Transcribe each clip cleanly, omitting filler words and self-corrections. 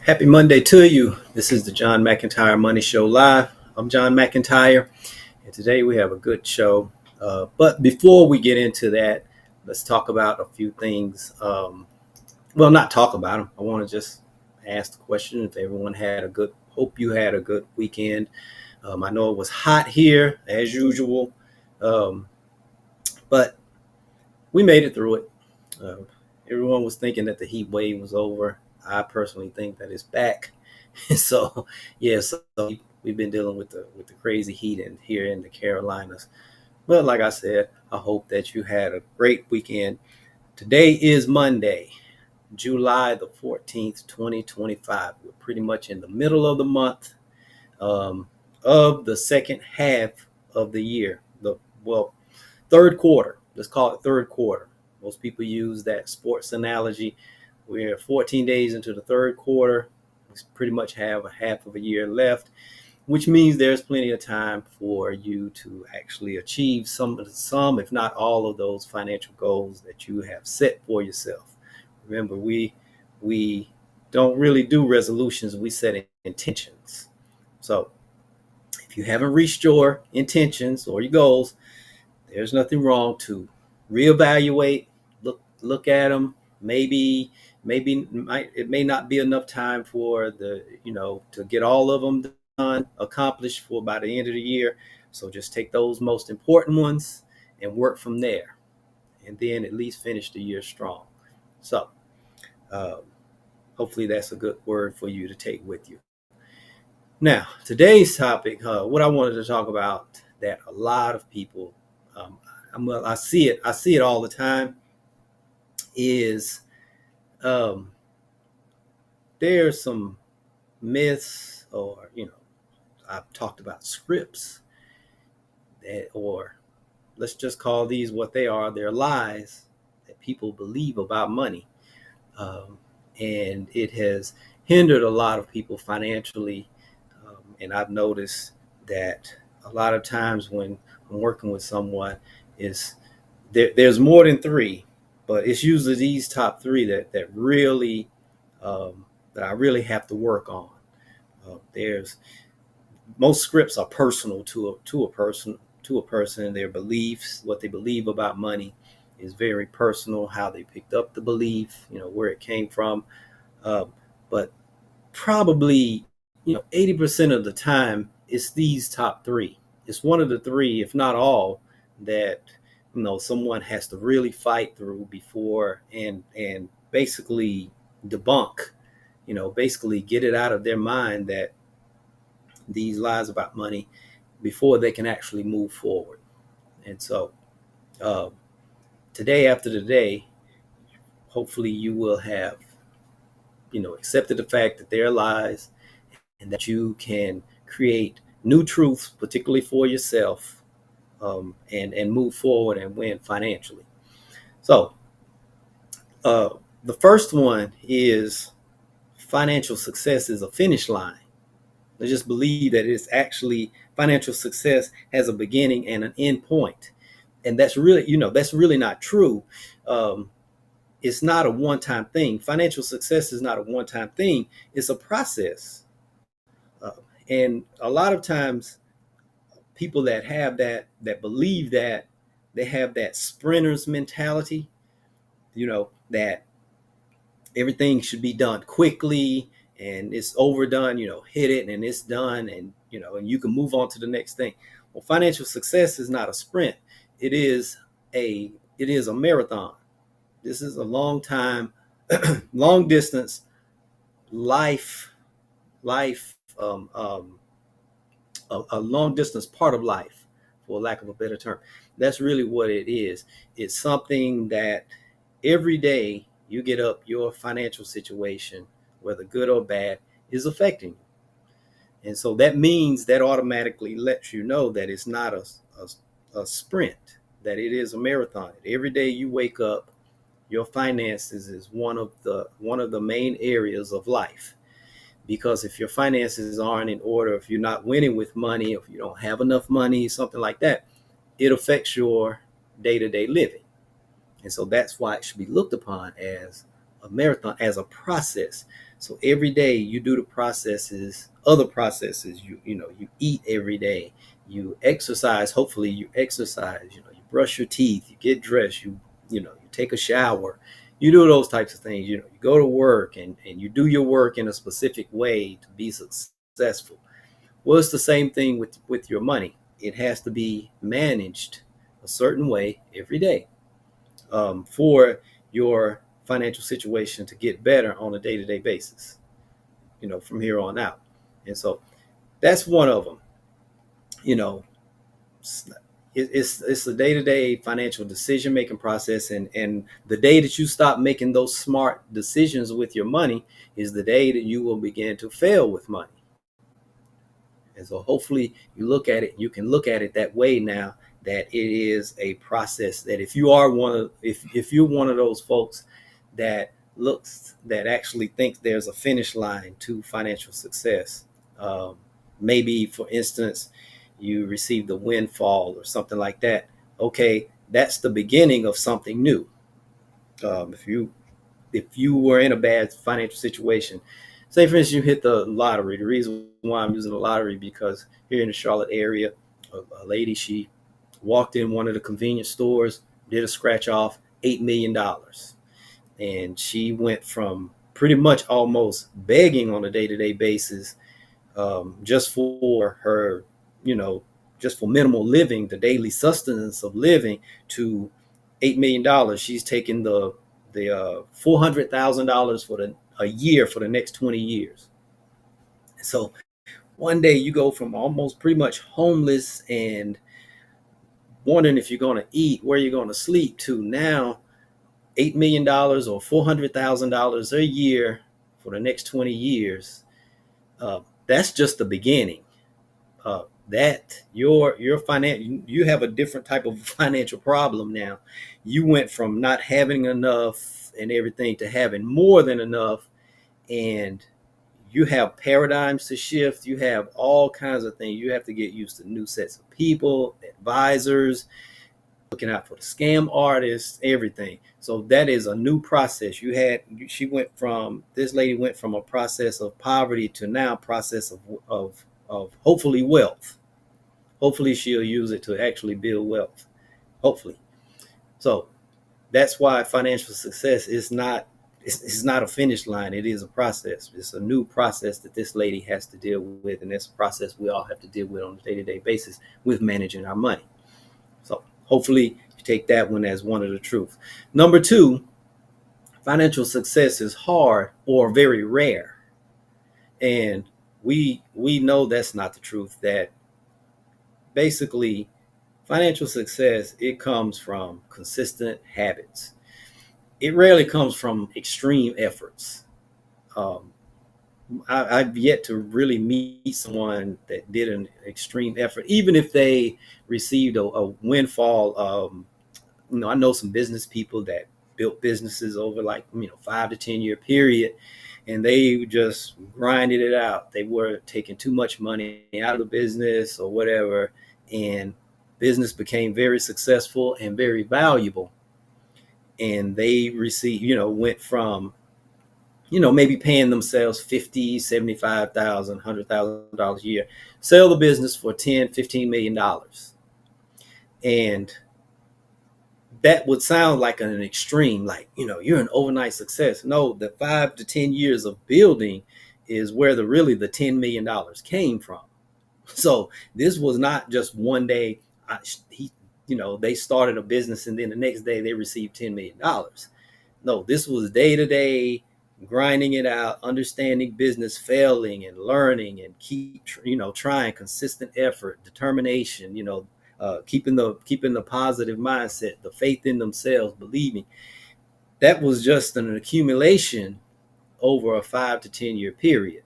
Happy Monday to you. This is the John McEntyre Money Show Live. I'm John McEntyre, and today we have a good show. But before we get into that, let's talk about a few things. Well, not talk about them. I want to just ask the question if everyone hope you had a good weekend. I know it was hot here as usual, um, but we made it through it. Uh, Everyone was thinking that the heat wave was over. I personally think that it's back. So, yeah, so we've been dealing with the crazy heat here in the Carolinas. But like I said, I hope that you had a great weekend. Today is Monday, July the 14th, 2025. We're pretty much in the middle of the month um, of the second half of the year. Well, third quarter. Let's call it third quarter. Most people use that sports analogy. We're 14 days into the third quarter. We pretty much have a half of a year left, which means there's plenty of time for you to actually achieve some, if not all, of those financial goals that you have set for yourself. Remember, we don't really do resolutions; we set intentions. So, if you haven't reached your intentions or your goals, there's nothing wrong to reevaluate, look at them. It may not be enough time for to get all of them done, accomplished for by the end of the year. So just take those most important ones and work from there, and then at least finish the year strong. So uh, hopefully that's a good word for you to take with you. Now, today's topic, what I wanted to talk about that a lot of people, um, I see it all the time, is um, there's some myths, or I've talked about scripts or let's just call these what they are. They're lies that people believe about money, um, and it has hindered a lot of people financially. And I've noticed that a lot of times when I'm working with someone, is there's more than three, but it's usually these top three that really that I really have to work on. There's Most scripts are personal to a person. Their beliefs, what they believe about money, is very personal. How they picked up the belief, where it came from. Uh, but probably 80% of the time it's these top three. It's one of the three, if not all, that someone has to really fight through before and basically debunk, basically get it out of their mind, that these lies about money, before they can actually move forward. And so uh, today, after today, hopefully you will have accepted the fact that they're lies, and that you can create new truths, particularly for yourself, and move forward and win financially. So uh, the first one is financial success is a finish line. They just believe that it's actually financial success has a beginning and an end point. And that's really not true. Um, it's not a one-time thing. Financial success is not a one-time thing. It's a process. Uh, and a lot of times people that believe that, they have that sprinter's mentality, that everything should be done quickly and it's overdone, hit it and it's done, and you can move on to the next thing. Well, financial success is not a sprint. It is a marathon. This is a long time, long distance life, a long distance part of life, for lack of a better term. That's really what it is. It's something that every day you get up, your financial situation, whether good or bad, is affecting you. And so that means that automatically lets you know that it's not a sprint, that it is a marathon. Every day you wake up, your finances is one of the main areas of life. Because if your finances aren't in order, if you're not winning with money, if you don't have enough money, something like that, it affects your day-to-day living. And so that's why it should be looked upon as a marathon, as a process. So every day you do the processes, other processes. You eat every day. You exercise. Hopefully you exercise. You brush your teeth. You get dressed. You take a shower. You do those types of things. You go to work and you do your work in a specific way to be successful. Well, it's the same thing with your money. It has to be managed a certain way every day, for your financial situation to get better on a day-to-day basis, from here on out. And so that's one of them. You know, it's a day-to-day financial decision making process, and the day that you stop making those smart decisions with your money is the day that you will begin to fail with money. And so hopefully you can look at it that way now, that it is a process, that if you're one of those folks that actually thinks there's a finish line to financial success. Maybe, for instance, you received a windfall or something like that. Okay, that's the beginning of something new. If you were in a bad financial situation, say for instance you hit the lottery. The reason why I'm using the lottery, because here in the Charlotte area, a lady, she walked in one of the convenience stores, did a scratch off, $8 million, and she went from pretty much almost begging on a day-to-day basis, just for her, just for minimal living, the daily sustenance of living, to $8 million. She's taking the $400,000 for a year for the next 20 years. So one day you go from almost pretty much homeless and wondering if you're going to eat, where you're going to sleep, to now $8 million or $400,000 a year for the next 20 years. That's just the beginning. That your you have a different type of financial problem now. You went from not having enough and everything to having more than enough, and you have paradigms to shift. You have all kinds of things. You have to get used to new sets of people, advisors, looking out for the scam artists, everything. So that is a new process. This lady went from a process of poverty to now process of hopefully wealth. Hopefully she'll use it to actually build wealth. Hopefully. So that's why financial success is not, it's not a finish line. It is a process. It's a new process that this lady has to deal with, and it's a process we all have to deal with on a day-to-day basis with managing our money. So hopefully you take that one as one of the truth. Number two, financial success is hard or very rare. And we know that's not the truth. That basically financial success, it comes from consistent habits. It rarely comes from extreme efforts. Um, I've yet to really meet someone that did an extreme effort, even if they received a windfall. I know some business people that built businesses over, like, 5 to 10 year period, and they just grinded it out. They were taking too much money out of the business or whatever, and business became very successful and very valuable. And they went from, maybe paying themselves 50, 75,000, $100,000 a year, sell the business for 10, $15 million. And that would sound like an extreme, like, you're an overnight success. No, the 5 to 10 years of building is where the $10 million came from. So this was not just one day. They started a business and then the next day they received $10 million. No, this was day to day, grinding it out, understanding business, failing and learning, and keep trying, consistent effort, determination, keeping the positive mindset, the faith in themselves, believing. That was just an accumulation over a 5 to 10 year period.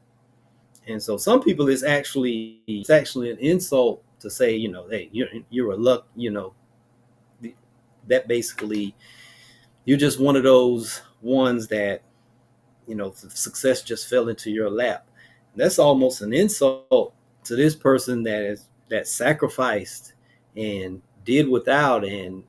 And so some people, it's actually an insult to say, hey, you're a luck, that basically you're just one of those ones that, success just fell into your lap. That's almost an insult to this person that sacrificed and did without, and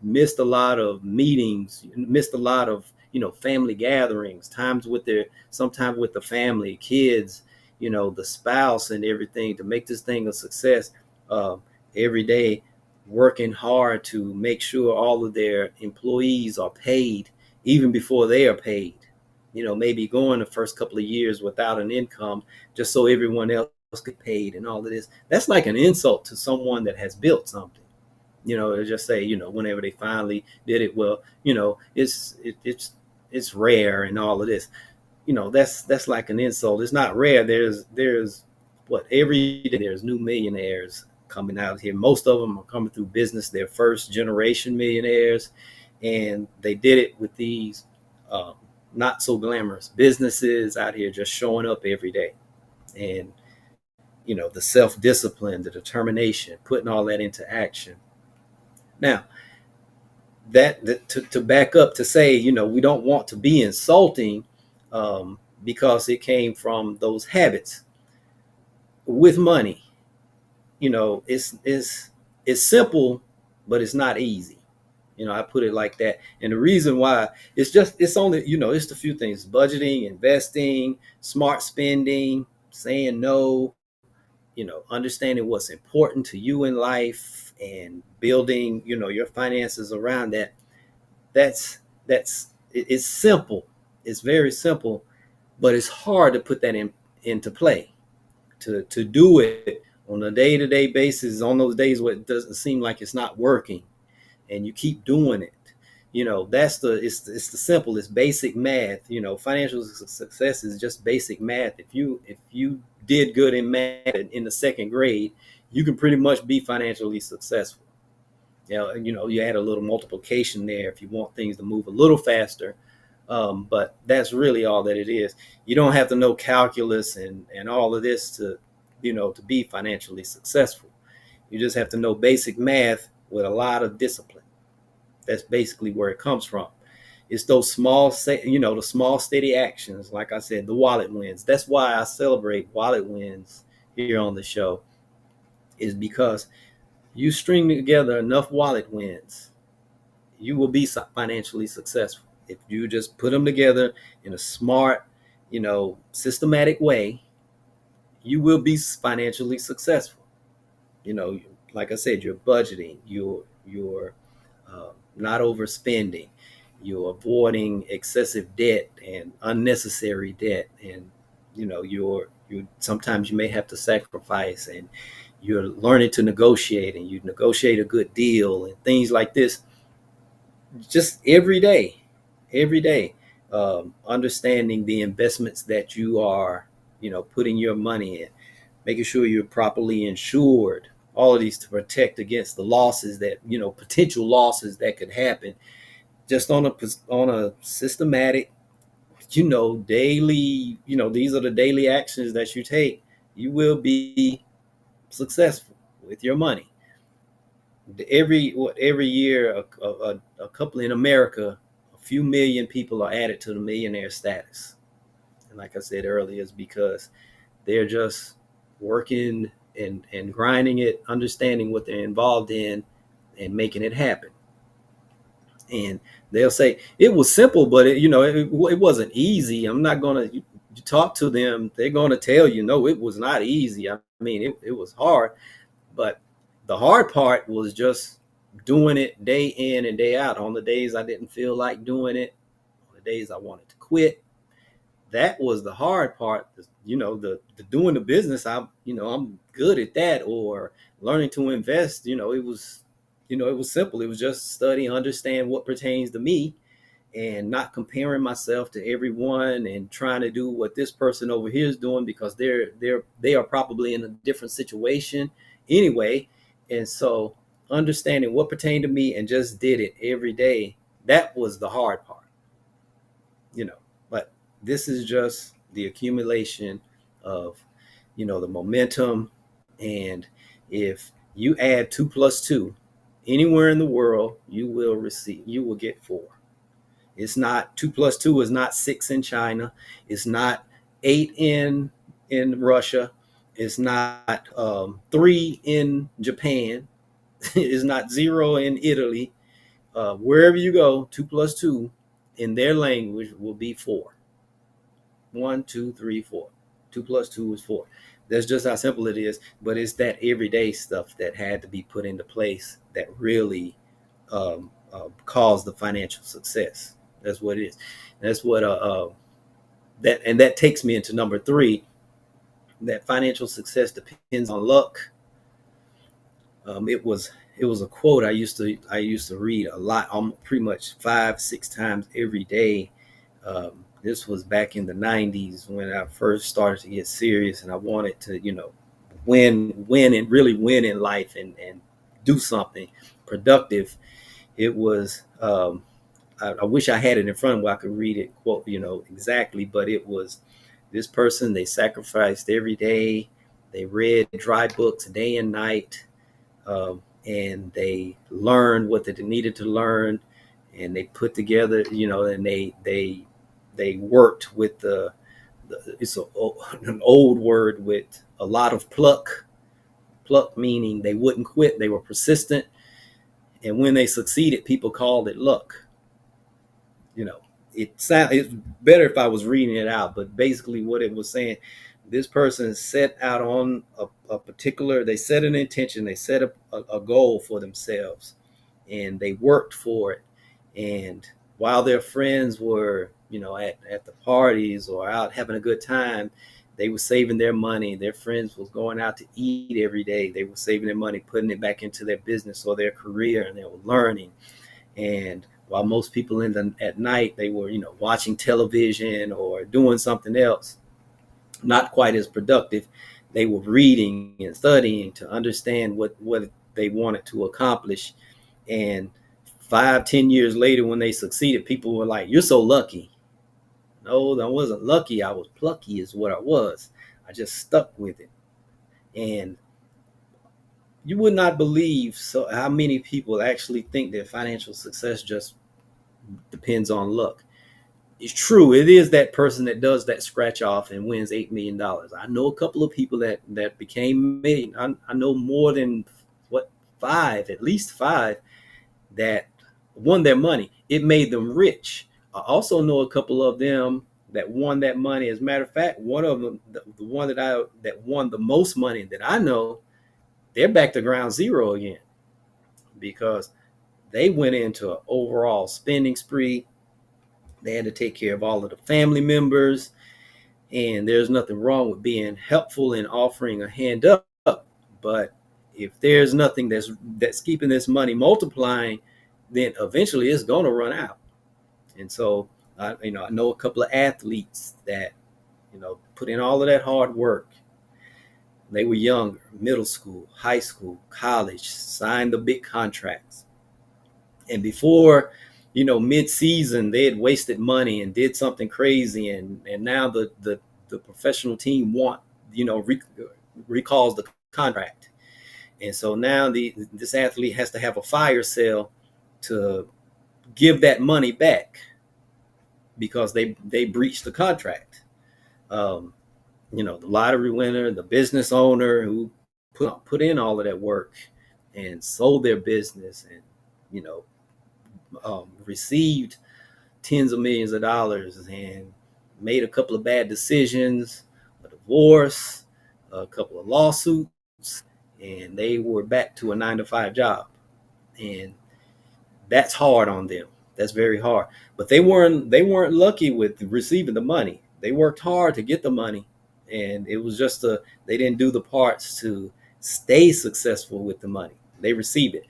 missed a lot of meetings, missed a lot of, family gatherings, sometimes with the family, kids, the spouse and everything, to make this thing a success. uh, every day working hard to make sure all of their employees are paid even before they are paid. Maybe going the first couple of years without an income just so everyone else get paid and all of this. That's like an insult to someone that has built something. To just say, whenever they finally did it, well, it's rare and all of this. That's like an insult. It's not rare. There's what, every day there's new millionaires coming out here. Most of them are coming through business. They're first generation millionaires, and they did it with these not so glamorous businesses out here, just showing up every day. And the self-discipline, the determination, putting all that into action. Now, to back up, to say, we don't want to be insulting, because it came from those habits with money. It's simple, but it's not easy. I put it like that. And the reason why, it's only, it's a few things: budgeting, investing, smart spending, saying no, understanding what's important to you in life, and building, your finances around that. It's simple. It's very simple, but it's hard to put that into play, to do it on a day-to-day basis, on those days where it doesn't seem like it's not working, and you keep doing it. It's the simplest basic math. Financial success is just basic math. If you did good in math in the second grade, you can pretty much be financially successful. You add a little multiplication there if you want things to move a little faster. But that's really all that it is. You don't have to know calculus and all of this to be financially successful. You just have to know basic math with a lot of discipline. That's basically where it comes from. It's those the small steady actions. Like I said, the wallet wins. That's why I celebrate wallet wins here on the show, is because you string together enough wallet wins, you will be financially successful. If you just put them together in a smart, systematic way, you will be financially successful. Like I said, you're budgeting, you're not overspending, you're avoiding excessive debt and unnecessary debt, and you sometimes you may have to sacrifice, and you're learning to negotiate, and you negotiate a good deal and things like this, just every day, understanding the investments that you are putting your money in, making sure you're properly insured, all of these to protect against the losses that potential losses that could happen, just on a systematic, daily, these are the daily actions that you take. You will be successful with your money. Every year, a couple in America, a few million people are added to the millionaire status. And like I said earlier, it's because they're just working and grinding it, understanding what they're involved in, and making it happen. And they'll say it was simple, but it wasn't easy. I'm not going to, you talk to them, they're going to tell you, no, it was not easy. I mean, it was hard, but the hard part was just doing it day in and day out. On the days I didn't feel like doing it, on the days I wanted to quit, that was the hard part. The doing the business, I'm good at that. Or learning to invest, it was simple. It was just study, understand what pertains to me, and not comparing myself to everyone and trying to do what this person over here is doing, because they are probably in a different situation anyway. And so understanding what pertained to me and just did it every day, that was the hard part. But this is just the accumulation of the momentum. And if you add 2 plus 2 anywhere in the world, you will get 4. It's not 2 plus 2 is not 6 in China. It's not 8 in Russia. It's not 3 in Japan. It's not 0 in Italy. Wherever you go, 2 plus 2 in their language will be four. 1, 2, 3, 4. 2 plus 2 is 4. That's just how simple it is. But it's that everyday stuff that had to be put into place that really caused the financial success. That's what it is. That's what that takes me into number 3. That financial success depends on luck. It was a quote I used to read a lot, pretty much 5-6 times every day. This was back in the 90s when I first started to get serious, and I wanted to, win and really win in life and do something productive. It was, I wish I had it in front of me where I could read it, quote, exactly, but it was this person, they sacrificed every day. They read dry books day and night, and they learned what they needed to learn, and they put together, and they worked with it's an old word with a lot of pluck. Pluck meaning they wouldn't quit, they were persistent, and when they succeeded, people called it luck. you know it's better if I was reading it out, but basically what it was saying, this person set out on a particular, they set an intention, they set a goal for themselves, and they worked for it. And while their friends were, at the parties or out having a good time, they were saving their money. Their friends was going out to eat every day. They were saving their money, putting it back into their business or their career, and they were learning. And while most people at night, they were, watching television or doing something else, not quite as productive, they were reading and studying to understand what they wanted to accomplish. And 5-10 years later, when they succeeded, people were like, "You're so lucky." No, I wasn't lucky. I was plucky is what I was. I just stuck with it. And you would not believe how many people actually think that financial success just depends on luck. It's true. It is that person that does that scratch off and wins $8 million. I know a couple of people that became million. I know more than five, at least five, that won their money. It made them rich. I also know a couple of them that won that money. As a matter of fact, one of them, the one that won the most money that I know, they're back to ground zero again, because they went into an overall spending spree. They had to take care of all of the family members, and there's nothing wrong with being helpful and offering a hand up. But if there's nothing that's keeping this money multiplying, then eventually it's going to run out. And so, I know a couple of athletes that, put in all of that hard work. They were younger, middle school, high school, college, signed the big contracts. And before, mid-season, they had wasted money and did something crazy. And now the professional team recalls the contract. And so now this athlete has to have a fire sale to give that money back because they breached the contract. The lottery winner, the business owner who put in all of that work and sold their business and, received tens of millions of dollars and made a couple of bad decisions, a divorce, a couple of lawsuits, and they were back to a 9-to-5 job. And that's hard on them. That's very hard. But they weren't lucky with receiving the money. They worked hard to get the money, and it was just they didn't do the parts to stay successful with the money. They received it.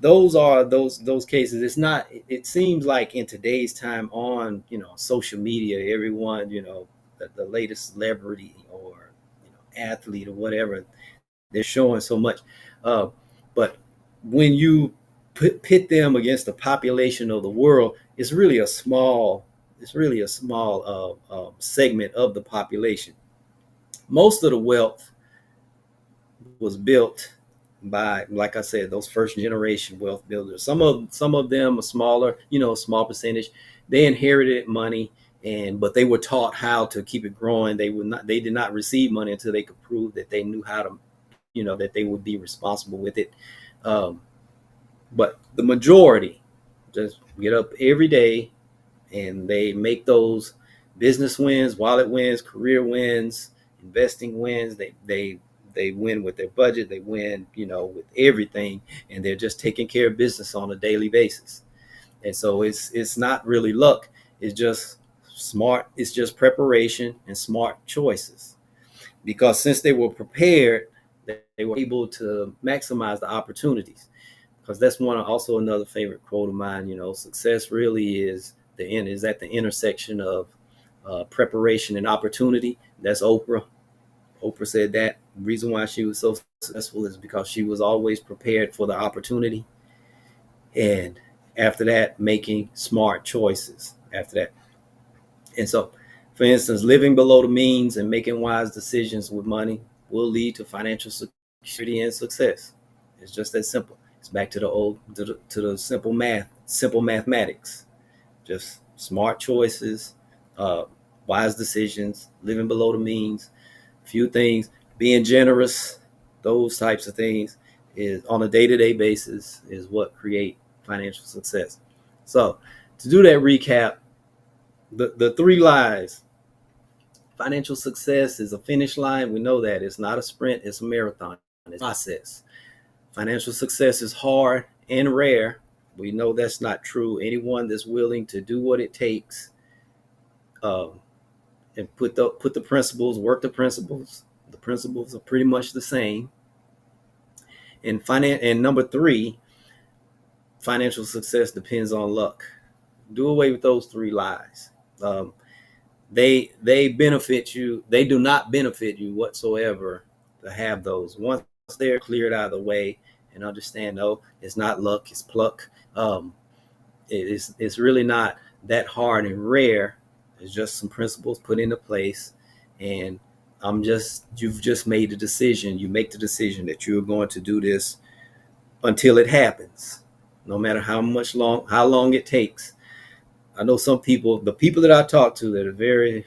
Those are those cases. It's not. It seems like in today's time on social media, everyone the latest celebrity or athlete or whatever, they're showing so much. But when you pit them against the population of the world, it's really a small segment of the population. Most of the wealth was built by, like I said, those first generation wealth builders. Some of them are smaller, a small percentage. They inherited money, but they were taught how to keep it growing. They did not receive money until they could prove that they knew how to, that they would be responsible with it. But the majority just get up every day and they make those business wins, wallet wins, career wins, investing wins. They win with their budget. They win, with everything, and they're just taking care of business on a daily basis. And so it's not really luck. It's just smart. It's just preparation and smart choices. Because since they were prepared, they were able to maximize the opportunities. Because that's also another favorite quote of mine. Success really is at the intersection of preparation and opportunity. That's Oprah. Oprah said that the reason why she was so successful is because she was always prepared for the opportunity, and after that, making smart choices after that. And so, for instance, living below the means and making wise decisions with money will lead to financial security and success. It's just that simple. It's back to the simple math, simple mathematics. Just smart choices, uh, wise decisions, living below the means, few things, being generous, those types of things is on a day-to-day basis is what create financial success. So to do that recap, the three lies. Financial success is a finish line. We know that. It's not a sprint, it's a marathon. It's a process. Financial success is hard and rare. We know that's not true. Anyone that's willing to do what it takes, um, and put the principles, work the principles. The principles are pretty much the same. And number three, financial success depends on luck. Do away with those three lies. Um, they benefit you. They do not benefit you whatsoever to have those. Once they're cleared out of the way and understand, no, it's not luck, it's pluck. It's really not that hard and rare. It's just some principles put into place, and you've just made a decision. You make the decision that you're going to do this until it happens, no matter how long it takes. I know some people, the people that I talk to that are very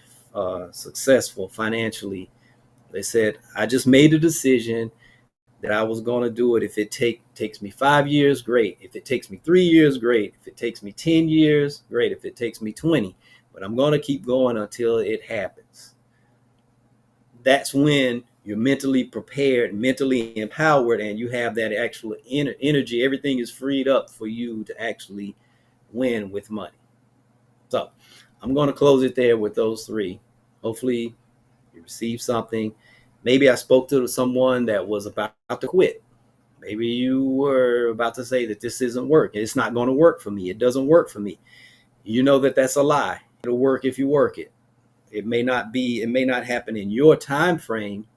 successful financially, they said, I just made a decision that I was going to do it. If it takes me 5 years, great. If it takes me 3 years, great. If it takes me 10 years, great. If it takes me 20, but I'm going to keep going until it happens. That's when you're mentally prepared, mentally empowered, and you have that actual energy. Everything is freed up for you to actually win with money. So I'm going to close it there with those three. Hopefully you receive something. Maybe I spoke to someone that was about to quit. Maybe you were about to say that this isn't working. It's not going to work for me. It doesn't work for me. You know that that's a lie. It'll work if you work it. It may not happen in your time frame,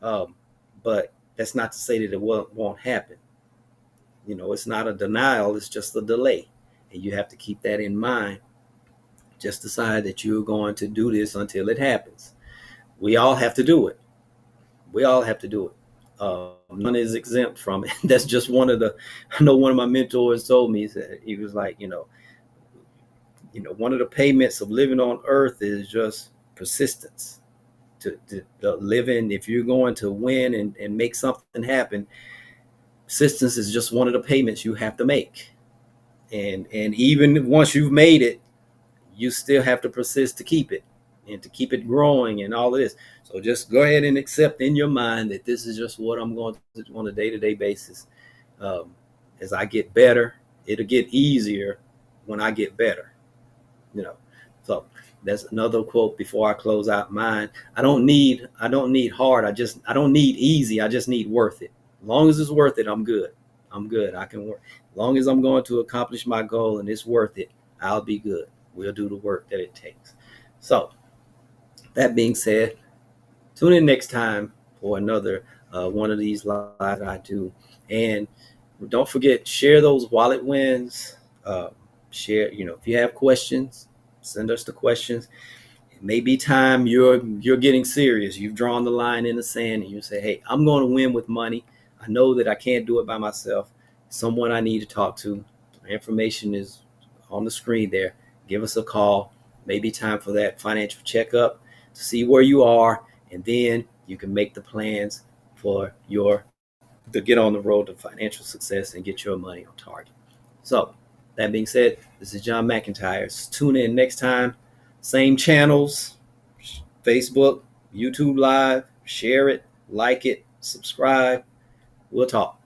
but that's not to say that it won't happen. It's not a denial. It's just a delay. And you have to keep that in mind. Just decide that you're going to do this until it happens. We all have to do it. We all have to do it. None is exempt from it. That's just I know one of my mentors told me, he was like, one of the payments of living on earth is just persistence. To living, if you're going to win and make something happen, persistence is just one of the payments you have to make. And even once you've made it, you still have to persist to keep it and to keep it growing and all of this. So just go ahead and accept in your mind that this is just what I'm going to do on a day-to-day basis. As I get better, it'll get easier when I get better. So that's another quote before I close out mine. I don't need hard. I don't need easy. I just need worth it. As long as it's worth it, I'm good. I can work. As long as I'm going to accomplish my goal and it's worth it, I'll be good. We'll do the work that it takes. So that being said, tune in next time for another one of these lives I do. And don't forget, share those wallet wins. Share, if you have questions, send us the questions. It may be time you're getting serious. You've drawn the line in the sand and you say, hey, I'm going to win with money. I know that I can't do it by myself. Someone I need to talk to. Information is on the screen there. Give us a call. Maybe time for that financial checkup to see where you are, and then you can make the plans to get on the road to financial success and get your money on target. So That being said, this is John McEntyre. Tune in next time. Same channels, Facebook, YouTube Live. Share it, like it, subscribe. We'll talk.